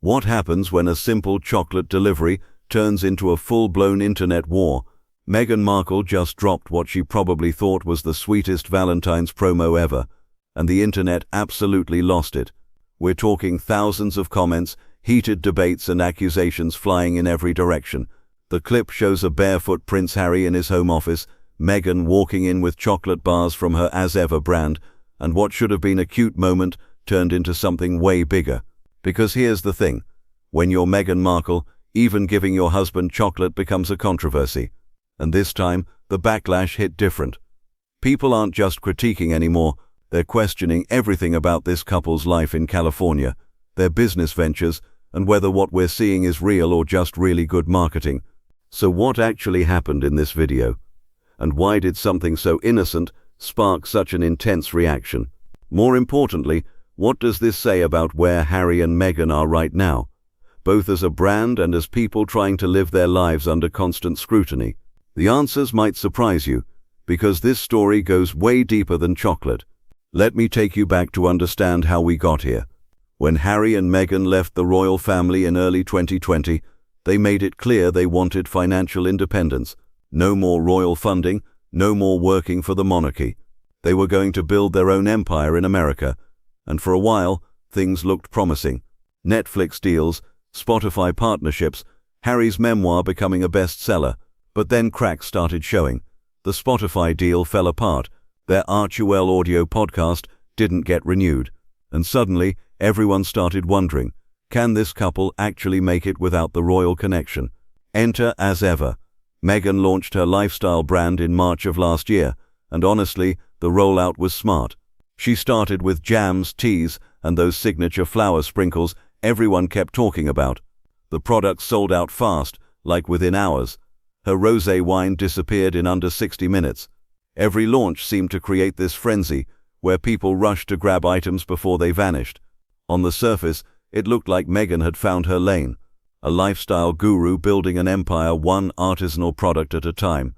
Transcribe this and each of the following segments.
What happens when a simple chocolate delivery turns into a full-blown internet war? Meghan Markle just dropped what she probably thought was the sweetest Valentine's promo ever, and the internet absolutely lost it. We're talking thousands of comments, heated debates and accusations flying in every direction. The clip shows a barefoot Prince Harry in his home office, Meghan walking in with chocolate bars from her As Ever brand, and what should have been a cute moment turned into something way bigger. Because here's the thing, when you're Meghan Markle, even giving your husband chocolate becomes a controversy. And this time, the backlash hit different. People aren't just critiquing anymore, they're questioning everything about this couple's life in California, their business ventures, and whether what we're seeing is real or just really good marketing. So what actually happened in this video? And why did something so innocent spark such an intense reaction? More importantly, what does this say about where Harry and Meghan are right now, both as a brand and as people trying to live their lives under constant scrutiny? The answers might surprise you, because this story goes way deeper than chocolate. Let me take you back to understand how we got here. When Harry and Meghan left the royal family in early 2020, they made it clear they wanted financial independence. No more royal funding, no more working for the monarchy. They were going to build their own empire in America, and for a while, things looked promising. Netflix deals, Spotify partnerships, Harry's memoir becoming a bestseller. But then cracks started showing. The Spotify deal fell apart, their Archewell audio podcast didn't get renewed, and suddenly everyone started wondering, can this couple actually make it without the royal connection? Enter As Ever. Meghan launched her lifestyle brand in March of last year, and honestly, the rollout was smart. She started with jams, teas, and those signature flower sprinkles everyone kept talking about. The products sold out fast, like within hours. Her rosé wine disappeared in under 60 minutes. Every launch seemed to create this frenzy, where people rushed to grab items before they vanished. On the surface, it looked like Meghan had found her lane, a lifestyle guru building an empire one artisanal product at a time.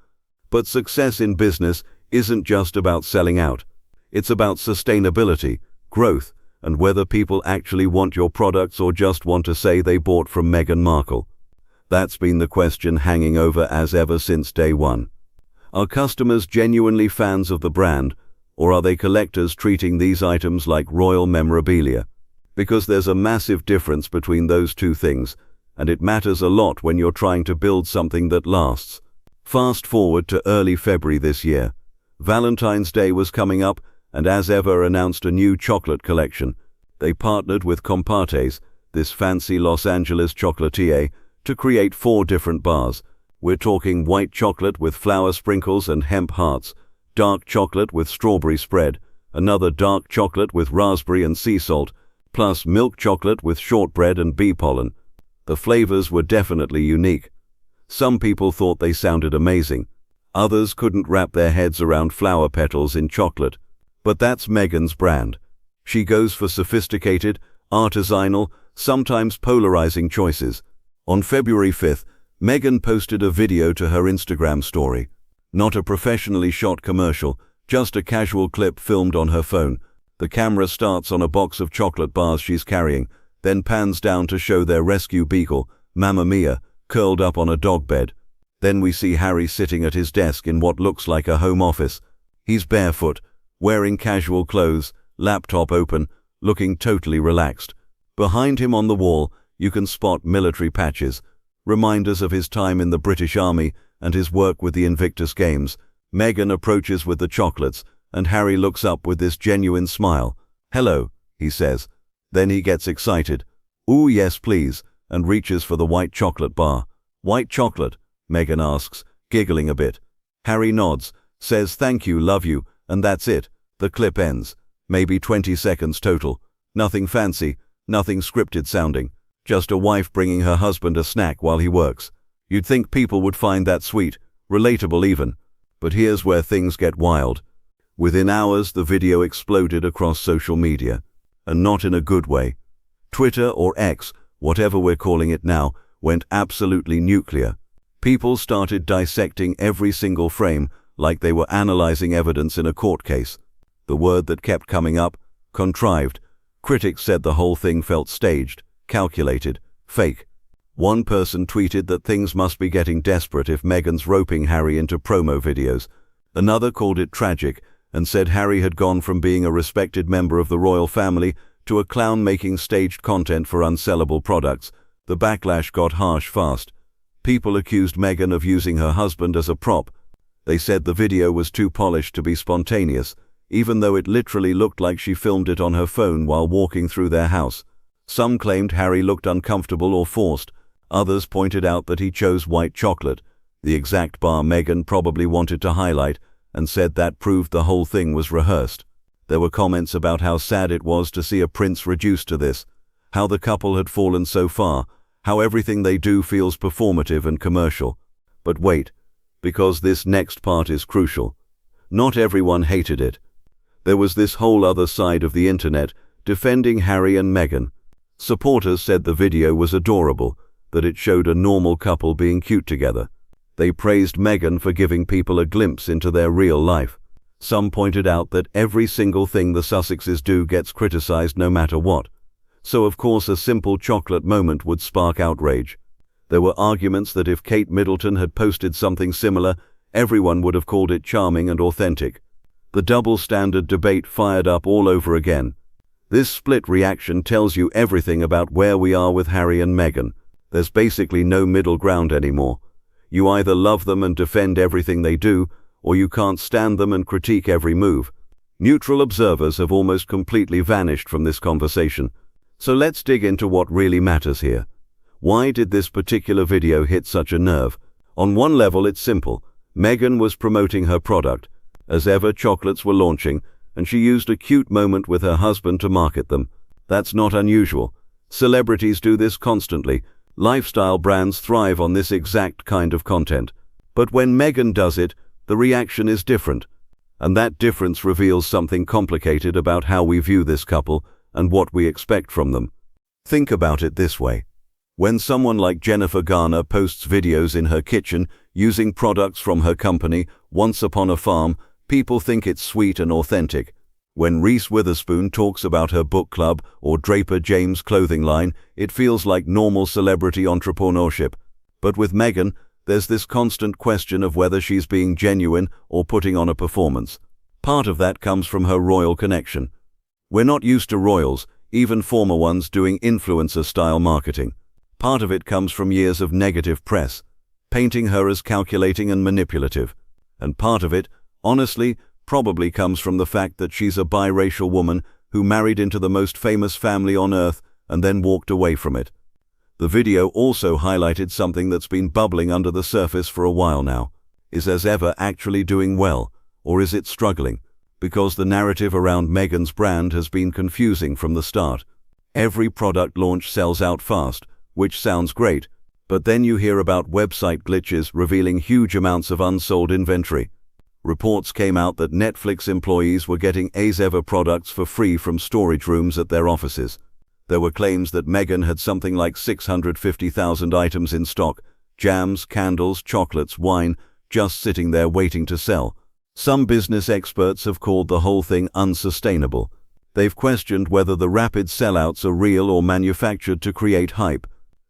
But success in business isn't just about selling out. It's about sustainability, growth, and whether people actually want your products or just want to say they bought from Meghan Markle. That's been the question hanging over As Ever since day one. Are customers genuinely fans of the brand, or are they collectors treating these items like royal memorabilia? Because there's a massive difference between those two things, and it matters a lot when you're trying to build something that lasts. Fast forward to early February this year. Valentine's Day was coming up, and As Ever announced a new chocolate collection. They partnered with Compartes, this fancy Los Angeles chocolatier, to create 4 different bars. We're talking white chocolate with flower sprinkles and hemp hearts, dark chocolate with strawberry spread, another dark chocolate with raspberry and sea salt, plus milk chocolate with shortbread and bee pollen. The flavors were definitely unique. Some people thought they sounded amazing. Others couldn't wrap their heads around flower petals in chocolate. But that's Meghan's brand. She goes for sophisticated, artisanal, sometimes polarizing choices. On February 5th, Meghan posted a video to her Instagram story. Not a professionally shot commercial, just a casual clip filmed on her phone. The camera starts on a box of chocolate bars she's carrying, then pans down to show their rescue beagle, Mamma Mia, curled up on a dog bed. Then we see Harry sitting at his desk in what looks like a home office. He's barefoot, wearing casual clothes, laptop open, looking totally relaxed. Behind him on the wall, you can spot military patches, reminders of his time in the British Army and his work with the Invictus Games. Meghan approaches with the chocolates, and Harry looks up with this genuine smile. "Hello," he says. Then he gets excited. "Ooh, yes, please," and reaches for the white chocolate bar. "White chocolate?" Meghan asks, giggling a bit. Harry nods, says thank you, love you, and that's it. The clip ends. Maybe 20 seconds total. Nothing fancy, nothing scripted sounding. Just a wife bringing her husband a snack while he works. You'd think people would find that sweet, relatable even. But here's where things get wild. Within hours, the video exploded across social media. And not in a good way. Twitter or X, whatever we're calling it now, went absolutely nuclear. People started dissecting every single frame like they were analyzing evidence in a court case. The word that kept coming up, contrived. Critics said the whole thing felt staged, calculated, fake. One person tweeted that things must be getting desperate if Meghan's roping Harry into promo videos. Another called it tragic and said Harry had gone from being a respected member of the royal family to a clown making staged content for unsellable products. The backlash got harsh fast. People accused Meghan of using her husband as a prop. They said the video was too polished to be spontaneous, even though it literally looked like she filmed it on her phone while walking through their house. Some claimed Harry looked uncomfortable or forced. Others pointed out that he chose white chocolate, the exact bar Meghan probably wanted to highlight, and said that proved the whole thing was rehearsed. There were comments about how sad it was to see a prince reduced to this, how the couple had fallen so far, how everything they do feels performative and commercial. But wait, because this next part is crucial. Not everyone hated it. There was this whole other side of the internet defending Harry and Meghan. Supporters said the video was adorable, that it showed a normal couple being cute together. They praised Meghan for giving people a glimpse into their real life. Some pointed out that every single thing the Sussexes do gets criticized no matter what. So of course a simple chocolate moment would spark outrage. There were arguments that if Kate Middleton had posted something similar, everyone would have called it charming and authentic. The double standard debate fired up all over again. This split reaction tells you everything about where we are with Harry and Meghan. There's basically no middle ground anymore. You either love them and defend everything they do, or you can't stand them and critique every move. Neutral observers have almost completely vanished from this conversation. So let's dig into what really matters here. Why did this particular video hit such a nerve? On one level it's simple. Meghan was promoting her product. As ever, chocolates were launching, and she used a cute moment with her husband to market them. That's not unusual. Celebrities do this constantly. Lifestyle brands thrive on this exact kind of content. But when Meghan does it, the reaction is different. And that difference reveals something complicated about how we view this couple and what we expect from them. Think about it this way. When someone like Jennifer Garner posts videos in her kitchen using products from her company, Once Upon a Farm, people think it's sweet and authentic. When Reese Witherspoon talks about her book club or Draper James clothing line, it feels like normal celebrity entrepreneurship. But with Meghan, there's this constant question of whether she's being genuine or putting on a performance. Part of that comes from her royal connection. We're not used to royals, even former ones, doing influencer-style marketing. Part of it comes from years of negative press, painting her as calculating and manipulative. And part of it, honestly, probably comes from the fact that she's a biracial woman who married into the most famous family on earth and then walked away from it. The video also highlighted something that's been bubbling under the surface for a while now. Is As Ever actually doing well, or is it struggling? Because the narrative around Meghan's brand has been confusing from the start. Every product launch sells out fast, which sounds great, but then you hear about website glitches revealing huge amounts of unsold inventory. Reports came out that Netflix employees were getting As Ever products for free from storage rooms at their offices. There were claims that Meghan had something like 650,000 items in stock, jams, candles, chocolates, wine, just sitting there waiting to sell. Some business experts have called the whole thing unsustainable. They've questioned whether the rapid sellouts are real or manufactured to create hype.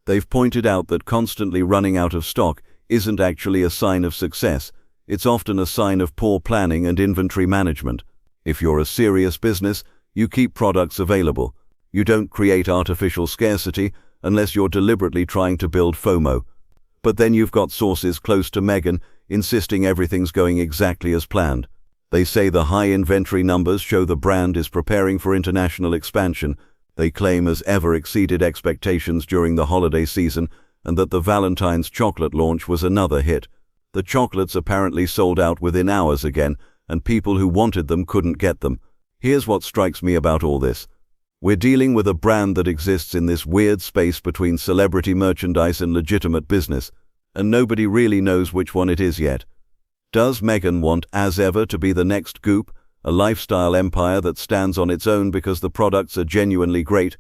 They've pointed out that constantly running out of stock isn't actually a sign of success. It's often a sign of poor planning and inventory management. If you're a serious business, you keep products available. You don't create artificial scarcity unless you're deliberately trying to build FOMO. But then you've got sources close to Meghan insisting everything's going exactly as planned. They say the high inventory numbers show the brand is preparing for international expansion. They claim As Ever exceeded expectations during the holiday season and that the Valentine's chocolate launch was another hit. The chocolates apparently sold out within hours again, and people who wanted them couldn't get them. Here's what strikes me about all this. We're dealing with a brand that exists in this weird space between celebrity merchandise and legitimate business, and nobody really knows which one it is yet. Does Meghan want As Ever to be the next Goop, a lifestyle empire that stands on its own because the products are genuinely great?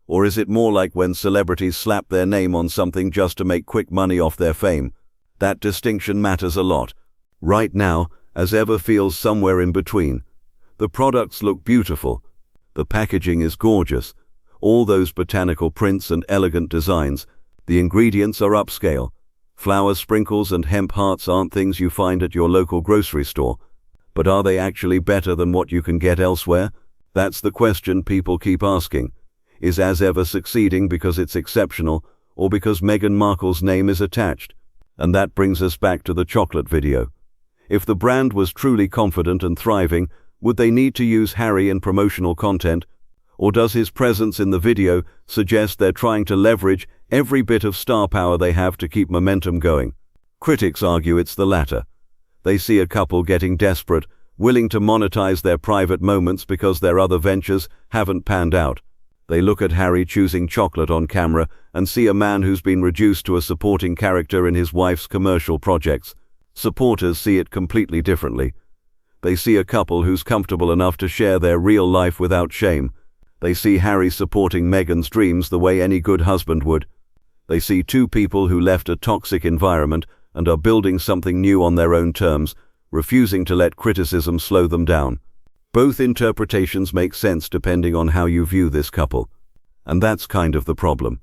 Or is it more like when celebrities slap their name on something just to make quick money off their fame? That distinction matters a lot. Right now, As Ever feels somewhere in between. The products look beautiful. The packaging is gorgeous. All those botanical prints and elegant designs. The ingredients are upscale. Flower sprinkles and hemp hearts aren't things you find at your local grocery store. But are they actually better than what you can get elsewhere? That's the question people keep asking. Is As Ever succeeding because it's exceptional, or because Meghan Markle's name is attached? And that brings us back to the chocolate video. If the brand was truly confident and thriving, would they need to use Harry in promotional content? Or does his presence in the video suggest they're trying to leverage every bit of star power they have to keep momentum going? Critics argue it's the latter. They see a couple getting desperate, willing to monetize their private moments because their other ventures haven't panned out. They look at Harry choosing chocolate on camera and see a man who's been reduced to a supporting character in his wife's commercial projects. Supporters see it completely differently. They see a couple who's comfortable enough to share their real life without shame. They see Harry supporting Meghan's dreams the way any good husband would. They see two people who left a toxic environment and are building something new on their own terms, refusing to let criticism slow them down. Both interpretations make sense depending on how you view this couple. And that's kind of the problem.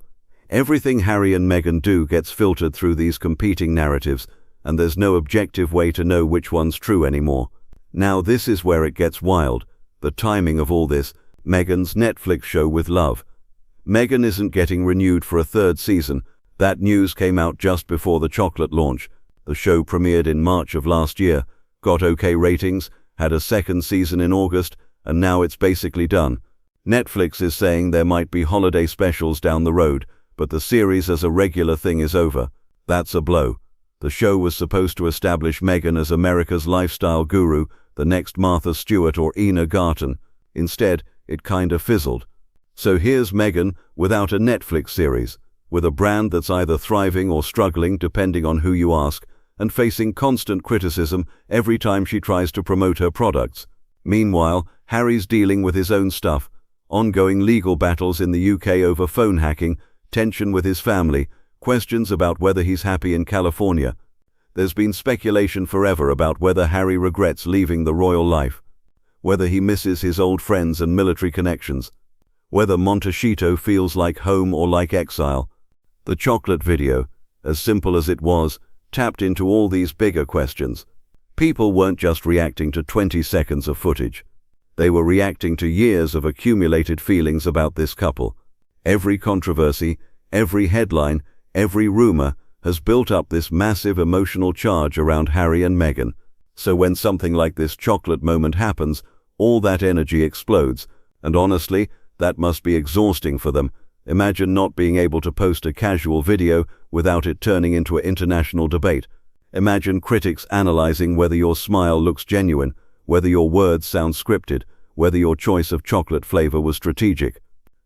Everything Harry and Meghan do gets filtered through these competing narratives, and there's no objective way to know which one's true anymore. Now this is where it gets wild. The timing of all this. Meghan's Netflix show With Love. Meghan isn't getting renewed for a third season. That news came out just before the chocolate launch. The show premiered in March of last year, got okay ratings, had a second season in August, and now it's basically done. Netflix is saying there might be holiday specials down the road, but the series as a regular thing is over. That's a blow. The show was supposed to establish Meghan as America's lifestyle guru, the next Martha Stewart or Ina Garten. Instead, it kinda fizzled. So here's Meghan without a Netflix series, with a brand that's either thriving or struggling depending on who you ask, and facing constant criticism every time she tries to promote her products. Meanwhile, Harry's dealing with his own stuff, ongoing legal battles in the UK over phone hacking, tension with his family, questions about whether he's happy in California. There's been speculation forever about whether Harry regrets leaving the royal life, whether he misses his old friends and military connections, whether Montecito feels like home or like exile. The chocolate video, as simple as it was, tapped into all these bigger questions. People weren't just reacting to 20 seconds of footage. They were reacting to years of accumulated feelings about this couple. Every controversy, every headline, every rumor has built up this massive emotional charge around Harry and Meghan. So when something like this chocolate moment happens, all that energy explodes, and honestly, that must be exhausting for them. Imagine not being able to post a casual video without it turning into an international debate. Imagine critics analyzing whether your smile looks genuine, whether your words sound scripted, whether your choice of chocolate flavor was strategic.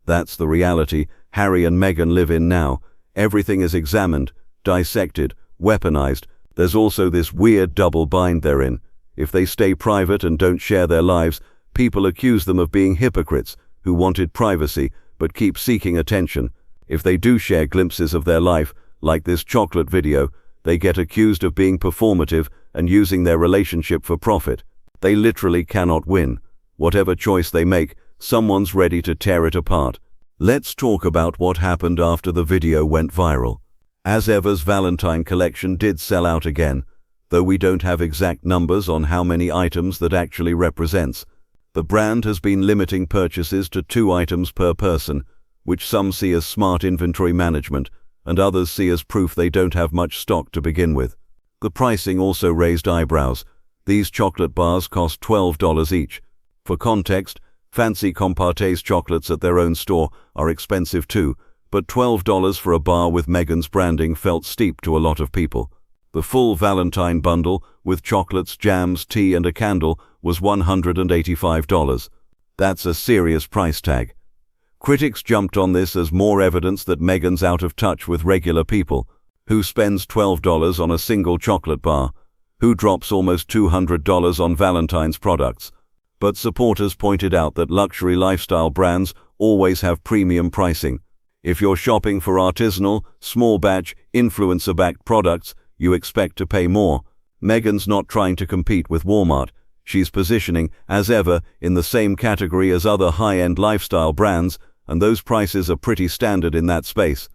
That's the reality Harry and Meghan live in now. Everything is examined, dissected, weaponized. There's also this weird double bind they're in. If they stay private and don't share their lives, people accuse them of being hypocrites who wanted privacy but keep seeking attention. If they do share glimpses of their life, like this chocolate video, they get accused of being performative and using their relationship for profit. They literally cannot win. Whatever choice they make, someone's ready to tear it apart. Let's talk about what happened after the video went viral. As Ever's Valentine collection did sell out again, though we don't have exact numbers on how many items that actually represents. The brand has been limiting purchases to 2 items per person, which some see as smart inventory management, and others see as proof they don't have much stock to begin with. The pricing also raised eyebrows. These chocolate bars cost $12 each. For context, fancy Compartez chocolates at their own store are expensive too, but $12 for a bar with Meghan's branding felt steep to a lot of people. The full Valentine bundle, with chocolates, jams, tea and a candle, was $185. That's a serious price tag. Critics jumped on this as more evidence that Meghan's out of touch with regular people. Who spends $12 on a single chocolate bar? Who drops almost $200 on Valentine's products? But supporters pointed out that luxury lifestyle brands always have premium pricing. If you're shopping for artisanal, small batch, influencer-backed products, you expect to pay more. Meghan's not trying to compete with Walmart. She's positioning As Ever in the same category as other high-end lifestyle brands, and those prices are pretty standard in that space.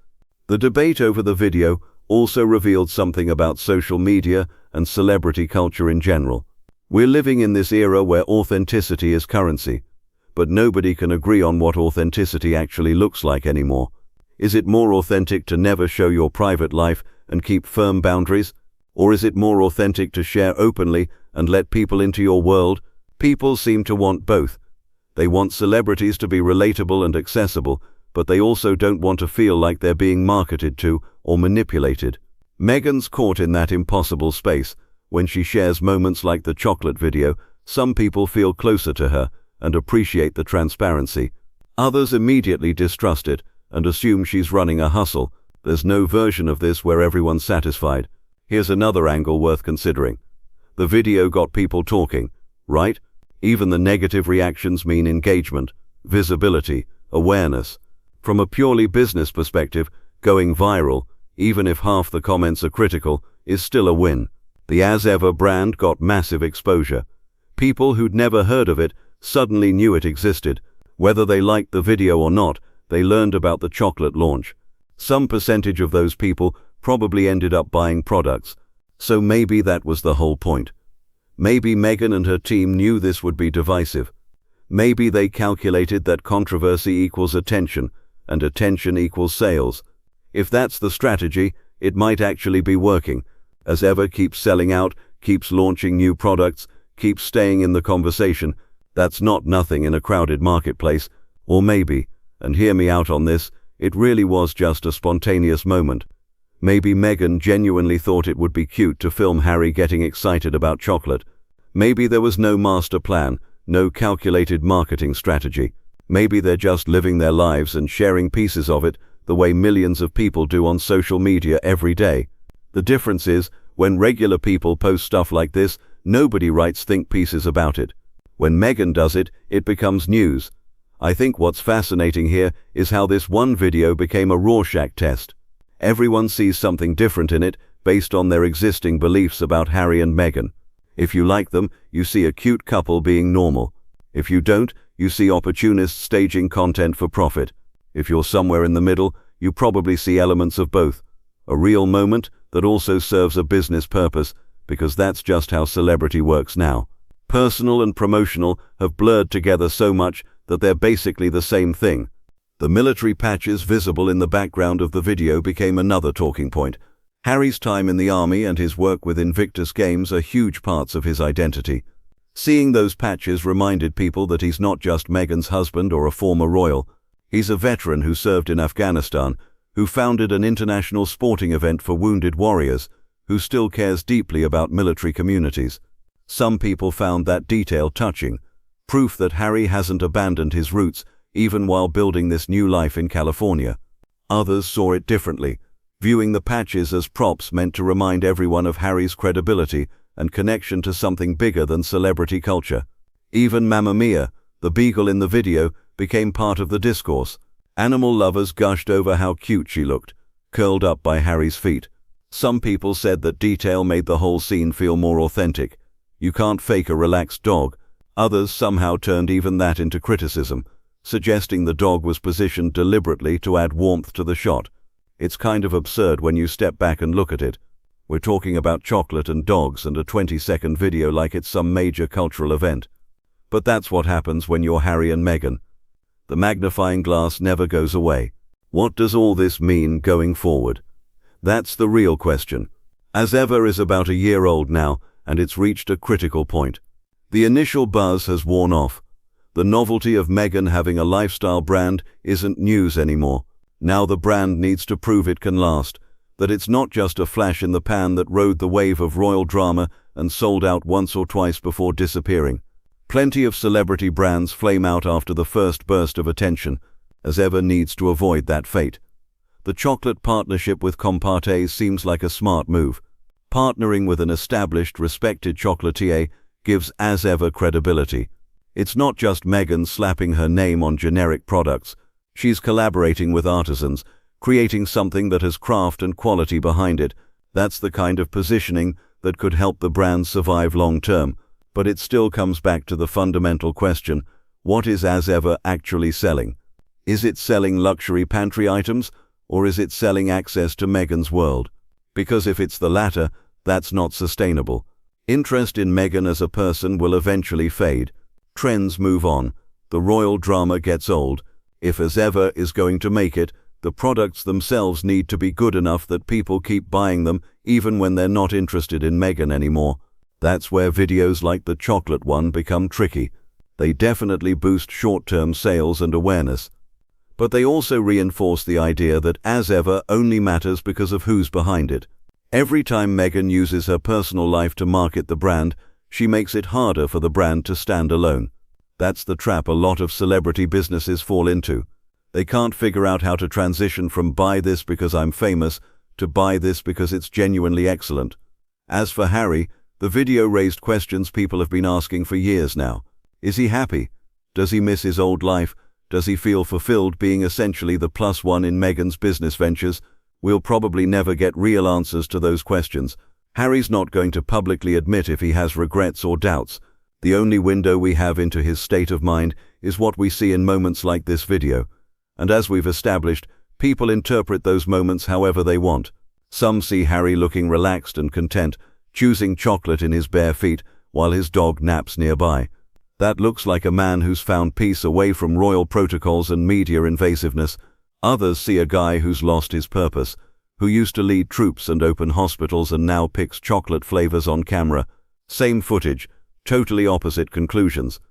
The debate over the video also revealed something about social media and celebrity culture in general. We're living in this era where authenticity is currency, but nobody can agree on what authenticity actually looks like anymore. Is it more authentic to never show your private life and keep firm boundaries? Or is it more authentic to share openly and let people into your world? People seem to want both. They want celebrities to be relatable and accessible, but they also don't want to feel like they're being marketed to or manipulated. Meghan's caught in that impossible space. When she shares moments like the chocolate video, some people feel closer to her and appreciate the transparency. Others immediately distrust it and assume she's running a hustle. There's no version of this where everyone's satisfied. Here's another angle worth considering. The video got people talking, right? Even the negative reactions mean engagement, visibility, awareness. From a purely business perspective, going viral, even if half the comments are critical, is still a win. The As Ever brand got massive exposure. People who'd never heard of it suddenly knew it existed. Whether they liked the video or not, they learned about the chocolate launch. Some percentage of those people probably ended up buying products. So maybe that was the whole point. Maybe Meghan and her team knew this would be divisive. Maybe they calculated that controversy equals attention, and attention equals sales. If that's the strategy, it might actually be working. As Ever keeps selling out, keeps launching new products, keeps staying in the conversation. That's not nothing in a crowded marketplace. Or maybe, and hear me out on this, it really was just a spontaneous moment. Maybe Meghan genuinely thought it would be cute to film Harry getting excited about chocolate. Maybe there was no master plan, no calculated marketing strategy. Maybe they're just living their lives and sharing pieces of it the way millions of people do on social media every day. The difference is, when regular people post stuff like this, nobody writes think pieces about it. When Meghan does it, it becomes news. I think what's fascinating here is how this one video became a Rorschach test. Everyone sees something different in it based on their existing beliefs about Harry and Meghan. If you like them, you see a cute couple being normal. If you don't, you see opportunists staging content for profit. If you're somewhere in the middle, you probably see elements of both. A real moment that also serves a business purpose, because that's just how celebrity works now. Personal and promotional have blurred together so much that they're basically the same thing. The military patches visible in the background of the video became another talking point. Harry's time in the army and his work with Invictus Games are huge parts of his identity. Seeing those patches reminded people that he's not just Meghan's husband or a former royal. He's a veteran who served in Afghanistan, who founded an international sporting event for wounded warriors, who still cares deeply about military communities. Some people found that detail touching, proof that Harry hasn't abandoned his roots even while building this new life in California. Others saw it differently, viewing the patches as props meant to remind everyone of Harry's credibility and connection to something bigger than celebrity culture. Even Mamma Mia, the beagle in the video, became part of the discourse. Animal lovers gushed over how cute she looked, curled up by Harry's feet. Some people said that detail made the whole scene feel more authentic. You can't fake a relaxed dog. Others somehow turned even that into criticism, suggesting the dog was positioned deliberately to add warmth to the shot. It's kind of absurd when you step back and look at it. We're talking about chocolate and dogs and a 20-second video like it's some major cultural event. But that's what happens when you're Harry and Meghan. The magnifying glass never goes away. What does all this mean going forward? That's the real question. As Ever is about a year old now, and it's reached a critical point. The initial buzz has worn off. The novelty of Meghan having a lifestyle brand isn't news anymore. Now the brand needs to prove it can last, that it's not just a flash in the pan that rode the wave of royal drama and sold out once or twice before disappearing. Plenty of celebrity brands flame out after the first burst of attention, As Ever needs to avoid that fate. The chocolate partnership with Compartez seems like a smart move. Partnering with an established, respected chocolatier gives As Ever credibility. It's not just Meghan slapping her name on generic products. She's collaborating with artisans, creating something that has craft and quality behind it. That's the kind of positioning that could help the brand survive long-term. But it still comes back to the fundamental question, what is As Ever actually selling? Is it selling luxury pantry items, or is it selling access to Meghan's world? Because if it's the latter, that's not sustainable. Interest in Meghan as a person will eventually fade. Trends move on. The royal drama gets old. If as ever is going to make it, the products themselves need to be good enough that people keep buying them even when they're not interested in Meghan anymore. That's where videos like the chocolate one become tricky. They definitely boost short-term sales and awareness. But they also reinforce the idea that as ever only matters because of who's behind it. Every time Meghan uses her personal life to market the brand, she makes it harder for the brand to stand alone. That's the trap a lot of celebrity businesses fall into. They can't figure out how to transition from buy this because I'm famous to buy this because it's genuinely excellent. As for Harry, the video raised questions people have been asking for years now. Is he happy? Does he miss his old life? Does he feel fulfilled being essentially the plus one in Meghan's business ventures? We'll probably never get real answers to those questions. Harry's not going to publicly admit if he has regrets or doubts. The only window we have into his state of mind is what we see in moments like this video. And as we've established, people interpret those moments however they want. Some see Harry looking relaxed and content, choosing chocolate in his bare feet while his dog naps nearby. That looks like a man who's found peace away from royal protocols and media invasiveness. Others see a guy who's lost his purpose, who used to lead troops and open hospitals and now picks chocolate flavors on camera. Same footage, totally opposite conclusions.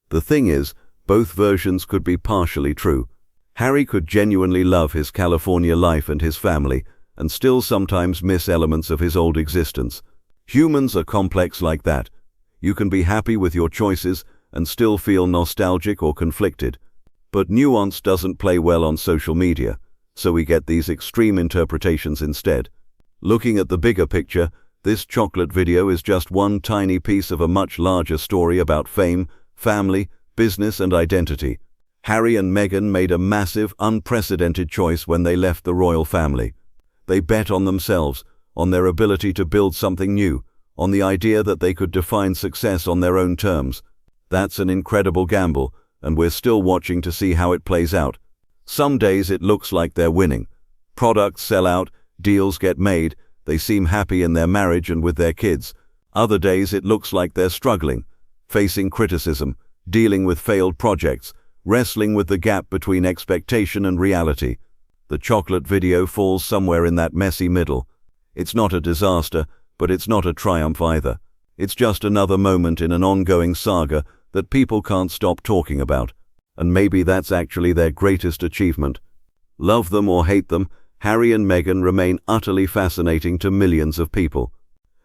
The thing is, both versions could be partially true. Harry could genuinely love his California life and his family, and still sometimes miss elements of his old existence. Humans are complex like that. You can be happy with your choices and still feel nostalgic or conflicted. But nuance doesn't play well on social media, so we get these extreme interpretations instead. Looking at the bigger picture, this chocolate video is just one tiny piece of a much larger story about fame, family, business and identity. Harry and Meghan made a massive, unprecedented choice when they left the royal family. They bet on themselves, on their ability to build something new, on the idea that they could define success on their own terms. That's an incredible gamble, and we're still watching to see how it plays out. Some days it looks like they're winning. Products sell out, deals get made, they seem happy in their marriage and with their kids. Other days it looks like they're struggling, facing criticism, dealing with failed projects, wrestling with the gap between expectation and reality. The chocolate video falls somewhere in that messy middle. It's not a disaster, but it's not a triumph either. It's just another moment in an ongoing saga that people can't stop talking about. And maybe that's actually their greatest achievement. Love them or hate them, Harry and Meghan remain utterly fascinating to millions of people.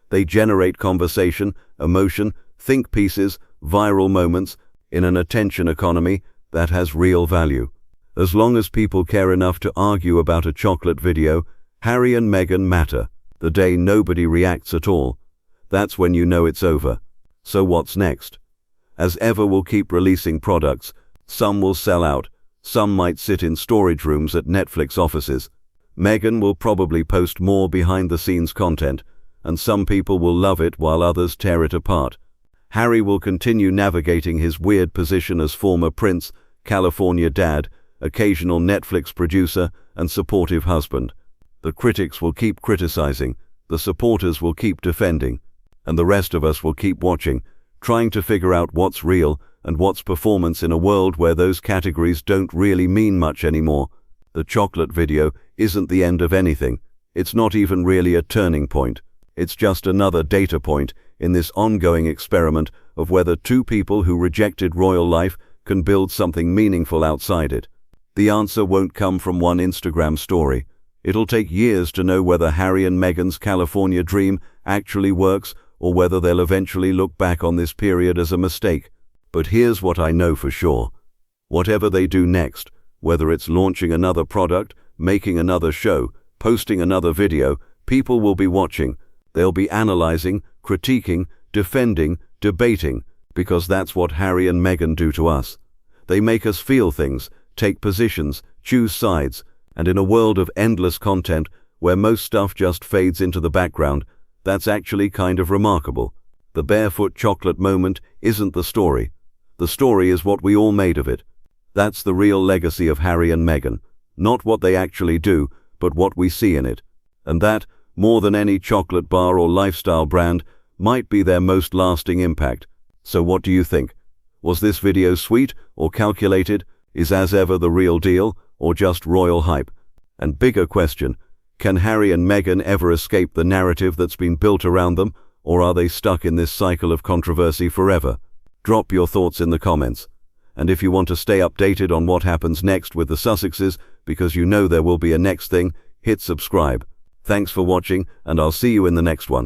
They generate conversation, emotion, think pieces, viral moments, in an attention economy that has real value. As long as people care enough to argue about a chocolate video, Harry and Meghan matter. The day nobody reacts at all, that's when you know it's over. So what's next? As ever, we'll keep releasing products. Some will sell out, some might sit in storage rooms at Netflix offices. Meghan will probably post more behind-the-scenes content, and some people will love it while others tear it apart. Harry will continue navigating his weird position as former prince, California dad, occasional Netflix producer, and supportive husband. The critics will keep criticizing, the supporters will keep defending, and the rest of us will keep watching, trying to figure out what's real and what's performance in a world where those categories don't really mean much anymore. The chocolate video isn't the end of anything. It's not even really a turning point. It's just another data point in this ongoing experiment of whether two people who rejected royal life can build something meaningful outside it. The answer won't come from one Instagram story. It'll take years to know whether Harry and Meghan's California dream actually works or whether they'll eventually look back on this period as a mistake. But here's what I know for sure. Whatever they do next, whether it's launching another product, making another show, posting another video, people will be watching. They'll be analyzing, critiquing, defending, debating, because that's what Harry and Meghan do to us. They make us feel things, take positions, choose sides, and in a world of endless content where most stuff just fades into the background, that's actually kind of remarkable. The barefoot chocolate moment isn't the story. The story is what we all made of it. That's the real legacy of Harry and Meghan. Not what they actually do, but what we see in it. And that, more than any chocolate bar or lifestyle brand, might be their most lasting impact. So what do you think? Was this video sweet or calculated? Is as ever the real deal, or just royal hype? And bigger question, can Harry and Meghan ever escape the narrative that's been built around them, or are they stuck in this cycle of controversy forever? Drop your thoughts in the comments. And if you want to stay updated on what happens next with the Sussexes, because you know there will be a next thing, hit subscribe. Thanks for watching, and I'll see you in the next one.